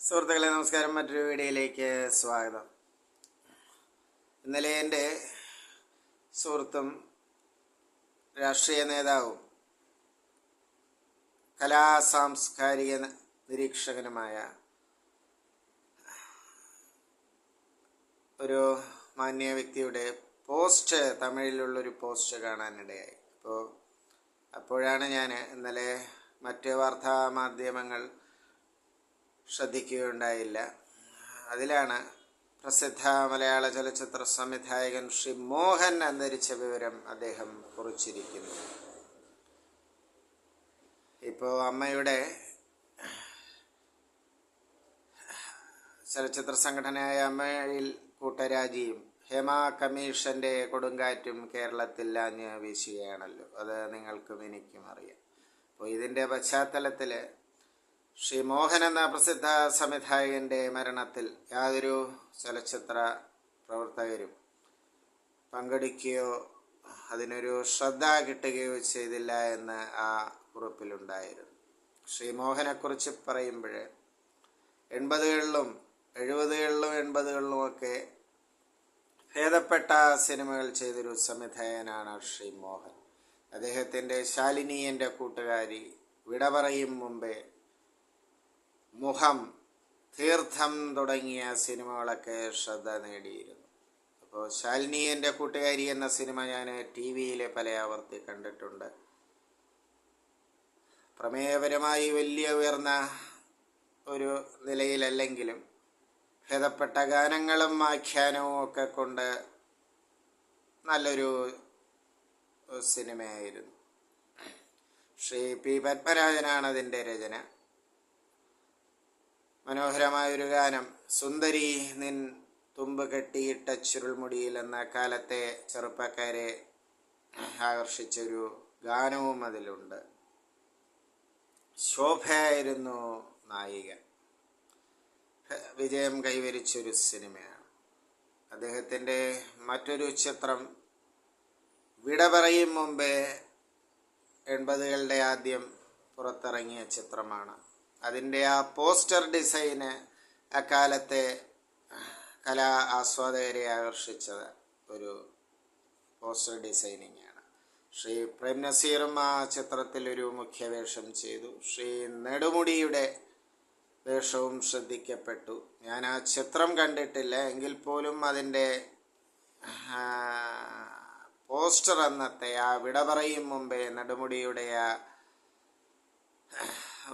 സുഹൃത്തുക്കളെ നമസ്കാരം. മറ്റൊരു വീഡിയോയിലേക്ക് സ്വാഗതം. ഇന്നലെ എൻ്റെ സുഹൃത്തും രാഷ്ട്രീയ നേതാവും സാംസ്കാരിക നിരീക്ഷകനുമായ ഒരു മാന്യ വ്യക്തിയുടെ പോസ്റ്റ്, തമിഴിലുള്ളൊരു പോസ്റ്റ് കാണാനിടയായി. അപ്പോഴാണ് ഞാൻ ഇന്നലെ മറ്റ് വാർത്താ മാധ്യമങ്ങൾ ശ്രദ്ധിക്കുകയുണ്ടായില്ല. അതിലാണ് പ്രസിദ്ധ മലയാള ചലച്ചിത്ര സംവിധായകൻ ശ്രീ മോഹൻ അന്തരിച്ച വിവരം അദ്ദേഹം കുറിച്ചിരിക്കുന്നു. ഇപ്പോൾ അമ്മയുടെ ചലച്ചിത്ര സംഘടനയായ അമ്മയിൽ കൂട്ടരാജിയും ഹേമ കമ്മീഷന്റെ കൊടുങ്കാറ്റും കേരളത്തിൽ ആഞ്ഞ് വീശുകയാണല്ലോ. അത് നിങ്ങൾക്കും എനിക്കും അറിയാം. അപ്പോൾ ഇതിൻ്റെ പശ്ചാത്തലത്തിൽ ശ്രീ മോഹൻ എന്ന പ്രസിദ്ധ സംവിധായകൻ്റെ മരണത്തിൽ യാതൊരു ചലച്ചിത്ര പ്രവർത്തകരും പങ്കെടുക്കുകയോ അതിനൊരു ശ്രദ്ധ കിട്ടുകയോ ചെയ്തില്ല എന്ന് ആ കുറിപ്പിലുണ്ടായിരുന്നു. ശ്രീ മോഹനെക്കുറിച്ച് പറയുമ്പോൾ 80കളിലും 70കളിലും 80കളിലും ഒക്കെ ഭേദപ്പെട്ട സിനിമകൾ ചെയ്തൊരു സംവിധായകനാണ് ശ്രീ മോഹൻ. അദ്ദേഹത്തിൻ്റെ ശാലിനി എൻ്റെ കൂട്ടുകാരി, വിട പറയും മുമ്പേ, മുഖം, തീർത്ഥം തുടങ്ങിയ സിനിമകളൊക്കെ ശ്രദ്ധ നേടിയിരുന്നു. അപ്പോൾ ശാലിനി എൻ്റെ കൂട്ടുകാരി എന്ന സിനിമ ഞാൻ TV-യിൽ പല ആവർത്തി കണ്ടിട്ടുണ്ട്. പ്രമേയപരമായി വലിയ ഉയർന്ന ഒരു നിലയിലല്ലെങ്കിലും ഭേദപ്പെട്ട ഗാനങ്ങളും ആഖ്യാനവും ഒക്കെ കൊണ്ട് നല്ലൊരു സിനിമയായിരുന്നു. ശ്രീ P. പത്മരാജനാണ് അതിൻ്റെ രചന. മനോഹരമായൊരു ഗാനം, സുന്ദരി നിൻ തുമ്പ് കെട്ടിയിട്ട ചുരുൾമുടിയിൽ എന്ന കാലത്തെ ചെറുപ്പക്കാരെ ആകർഷിച്ചൊരു ഗാനവും അതിലുണ്ട്. ശോഭയായിരുന്നു നായിക. വിജയം കൈവരിച്ചൊരു സിനിമയാണ്. അദ്ദേഹത്തിൻ്റെ മറ്റൊരു ചിത്രം വിട പറയും മുമ്പേ 80കളുടെ ആദ്യം പുറത്തിറങ്ങിയ ചിത്രമാണ്. അതിൻ്റെ ആ പോസ്റ്റർ ഡിസൈന് അക്കാലത്തെ കലാ ആസ്വാദകരെ ആകർഷിച്ചത് ഒരു പോസ്റ്റർ ഡിസൈനിങ് ആണ്. ശ്രീ പ്രേം നസീറും ആ ചിത്രത്തിൽ ഒരു മുഖ്യ വേഷം ചെയ്തു. ശ്രീ നെടുമുടിയുടെ വേഷവും ശ്രദ്ധിക്കപ്പെട്ടു. ഞാൻ ആ ചിത്രം കണ്ടിട്ടില്ല, എങ്കിൽ പോലും അതിൻ്റെ പോസ്റ്റർ അന്നത്തെ ആ വിട പറയും മുമ്പേ നെടുമുടിയുടെ ആ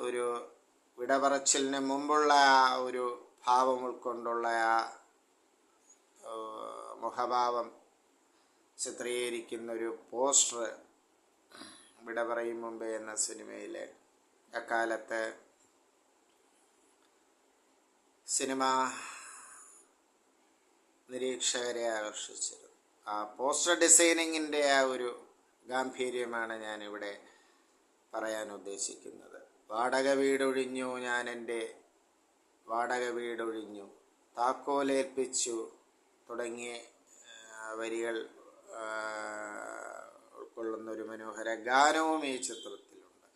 ഒരു വിടപറച്ചിലിന് മുമ്പുള്ള ആ ഒരു ഭാവം ഉൾക്കൊണ്ടുള്ള ആ മുഖഭാവം ചിത്രീകരിക്കുന്നൊരു പോസ്റ്റർ വിട പറയും മുമ്പേ എന്ന സിനിമയിലെ അക്കാലത്തെ സിനിമ നിരീക്ഷകരെ ആകർഷിച്ചിരുന്നു. ആ പോസ്റ്റർ ഡിസൈനിങ്ങിൻ്റെ ആ ഒരു ഗാംഭീര്യമാണ് ഞാനിവിടെ പറയാൻ ഉദ്ദേശിക്കുന്നത്. വാടക വീടൊഴിഞ്ഞു, ഞാൻ എൻ്റെ വാടക വീടൊഴിഞ്ഞു, താക്കോലേൽപ്പിച്ചു തുടങ്ങിയ വരികൾ ഉൾക്കൊള്ളുന്നൊരു മനോഹര ഗാനവും ഈ ചിത്രത്തിലുണ്ട്.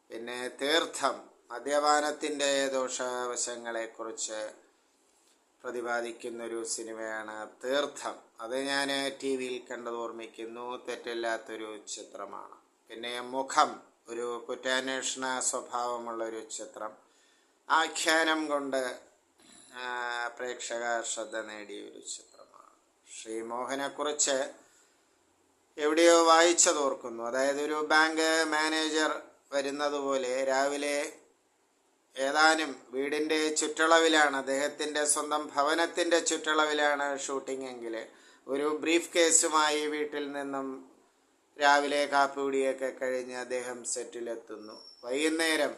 പിന്നെ തീർത്ഥം, മദ്യപാനത്തിൻ്റെ ദോഷവശങ്ങളെക്കുറിച്ച് പ്രതിപാദിക്കുന്നൊരു സിനിമയാണ് തീർത്ഥം. അത് ഞാൻ TV-യിൽ കണ്ടത് ഓർമ്മിക്കുന്നു. തെറ്റില്ലാത്തൊരു ചിത്രമാണ്. പിന്നെ മുഖം, ഒരു കുറ്റാന്വേഷണ സ്വഭാവമുള്ളൊരു ചിത്രം. ആഖ്യാനം കൊണ്ട് പ്രേക്ഷക ശ്രദ്ധ നേടിയ ഒരു ചിത്രമാണ്. ശ്രീ മോഹനെക്കുറിച്ച് എവിടെയോ വായിച്ചതോർക്കുന്നു. അതായത് ഒരു ബാങ്ക് മാനേജർ വരുന്നത് പോലെ രാവിലെ ഏതാനും വീടിൻ്റെ ചുറ്റളവിലാണ്, അദ്ദേഹത്തിൻ്റെ സ്വന്തം ഭവനത്തിൻ്റെ ചുറ്റളവിലാണ് ഷൂട്ടിംഗ് എങ്കിൽ ഒരു ബ്രീഫ് കേസുമായി വീട്ടിൽ നിന്നും രാവിലെ കാപ്പികുടിയൊക്കെ കഴിഞ്ഞ് അദ്ദേഹം സെറ്റിലെത്തുന്നു. വൈകുന്നേരം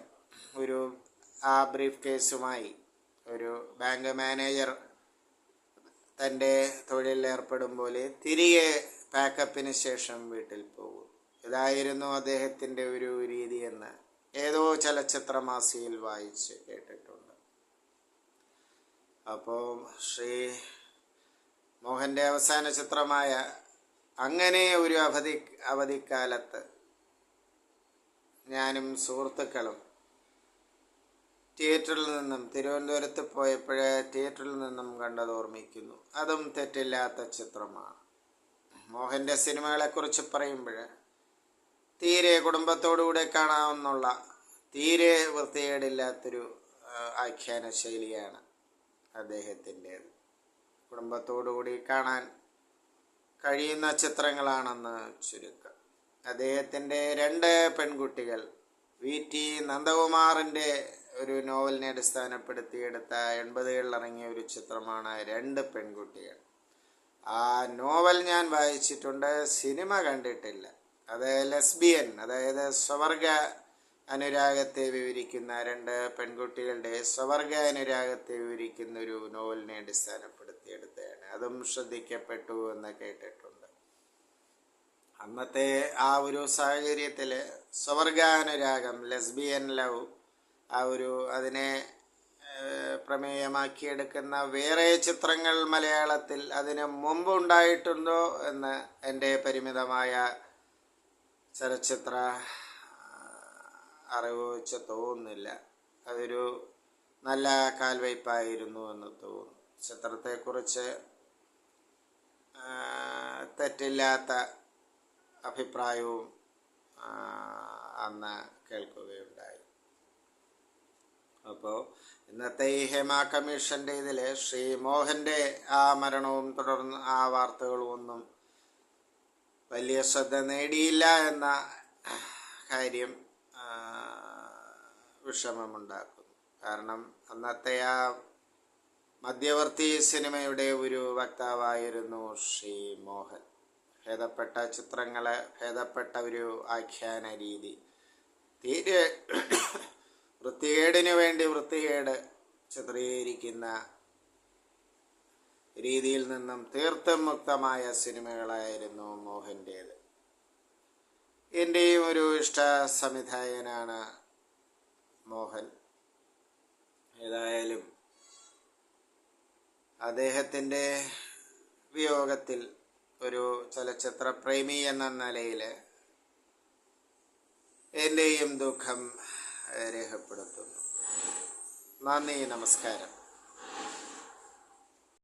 ആ ബ്രീഫ് കേസുമായി ഒരു ബാങ്ക് മാനേജർ തൻ്റെ തൊഴിലിൽ ഏർപ്പെടും പോലെ തിരികെ പാക്കപ്പിന് ശേഷം വീട്ടിൽ പോകും. ഇതായിരുന്നു അദ്ദേഹത്തിൻ്റെ ഒരു രീതി എന്ന് ഏതോ ചലച്ചിത്ര മാസികയിൽ വായിച്ച് കേട്ടിട്ടുണ്ട്. അപ്പോൾ ശ്രീ മോഹൻ്റെ അവസാന ചിത്രമായ അങ്ങനെ ഒരു അവധിക്കാലത്ത് ഞാനും സുഹൃത്തുക്കളും തിയേറ്ററിൽ നിന്നും തിരുവനന്തപുരത്ത് പോയപ്പോൾ തിയേറ്ററിൽ നിന്നും കണ്ടത് ഓർമ്മിക്കുന്നു. അതും തെറ്റില്ലാത്ത ചിത്രമാണ്. മോഹൻ്റെ സിനിമകളെക്കുറിച്ച് പറയുമ്പോൾ തീരെ കുടുംബത്തോടുകൂടെ കാണാവുന്നുള്ള, തീരെ വൃത്തികേടില്ലാത്തൊരു ആഖ്യാന ശൈലിയാണ് അദ്ദേഹത്തിൻ്റേത്. കുടുംബത്തോടുകൂടി കാണാൻ കഴിയുന്ന ചിത്രങ്ങളാണെന്ന് ചുരുക്കം. അദ്ദേഹത്തിൻ്റെ 2 പെൺകുട്ടികൾ VT നന്ദകുമാറിൻ്റെ ഒരു നോവലിനെ അടിസ്ഥാനപ്പെടുത്തിയെടുത്ത 80കളിൽ ഇറങ്ങിയ ഒരു ചിത്രമാണ് 2 പെൺകുട്ടികൾ. ആ നോവൽ ഞാൻ വായിച്ചിട്ടുണ്ട്, സിനിമ കണ്ടിട്ടില്ല. അത് ലെസ്ബിയൻ, അതായത് സ്വവർഗ അനുരാഗത്തെ വിവരിക്കുന്ന 2 പെൺകുട്ടികളുടെ സ്വവർഗ അനുരാഗത്തെ വിവരിക്കുന്ന ഒരു നോവലിനെ അടിസ്ഥാനപ്പെടുത്തിയെടുത്തതാണ്. അതും ശ്രദ്ധിക്കപ്പെട്ടു എന്ന് കേട്ടിട്ടുണ്ട്. അന്നത്തെ ആ ഒരു സാഹചര്യത്തിൽ സ്വവർഗാനുരാഗം, ലെസ്ബിയൻ ലവ്, അതിനെ പ്രമേയമാക്കിയെടുക്കുന്ന വേറെ ചിത്രങ്ങൾ മലയാളത്തിൽ അതിന് മുമ്പ് ഉണ്ടായിട്ടുണ്ടോ എന്ന് എൻ്റെ പരിമിതമായ ചലച്ചിത്ര അറിവ് വെച്ച് തോന്നുന്നില്ല. അതൊരു നല്ല കാൽവയ്പായിരുന്നു എന്ന് തോന്നുന്നു. ചിത്രത്തെക്കുറിച്ച് തെറ്റില്ലാത്ത അഭിപ്രായവും അന്ന് കേൾക്കുകയുണ്ടായി. അപ്പോൾ ഇന്നത്തെ ഈ ഹേമ കമ്മീഷൻ്റെ ഇതിൽ ശ്രീ മോഹൻ്റെ ആ മരണവും തുടർന്ന് ആ വാർത്തകളും ഒന്നും വലിയ ശ്രദ്ധ നേടിയില്ല എന്ന കാര്യം വിഷമമുണ്ടാക്കുന്നു. കാരണം അന്നത്തെ ആ മധ്യവർത്തി സിനിമയുടെ ഒരു വക്താവായിരുന്നു ശ്രീ മോഹൻ. ഭേദപ്പെട്ട ചിത്രങ്ങളെ, ഭേദപ്പെട്ട ഒരു ആഖ്യാന രീതി, തീരെ വൃത്തികേടിനു വേണ്ടി വൃത്തികേട് ചിത്രീകരിക്കുന്ന രീതിയിൽ നിന്നും തീർത്തും മുക്തമായ സിനിമകളായിരുന്നു മോഹൻ്റേത്. എൻ്റെയും ഒരു ഇഷ്ട സംവിധായകനാണ് മോഹൻ. ഏതായാലും അദ്ദേഹത്തിൻ്റെ വിയോഗത്തിൽ ഒരു ചലച്ചിത്ര പ്രേമി എന്ന നിലയിൽ എൻ്റെയും ദുഃഖം രേഖപ്പെടുത്തുന്നു. നന്ദി, നമസ്കാരം.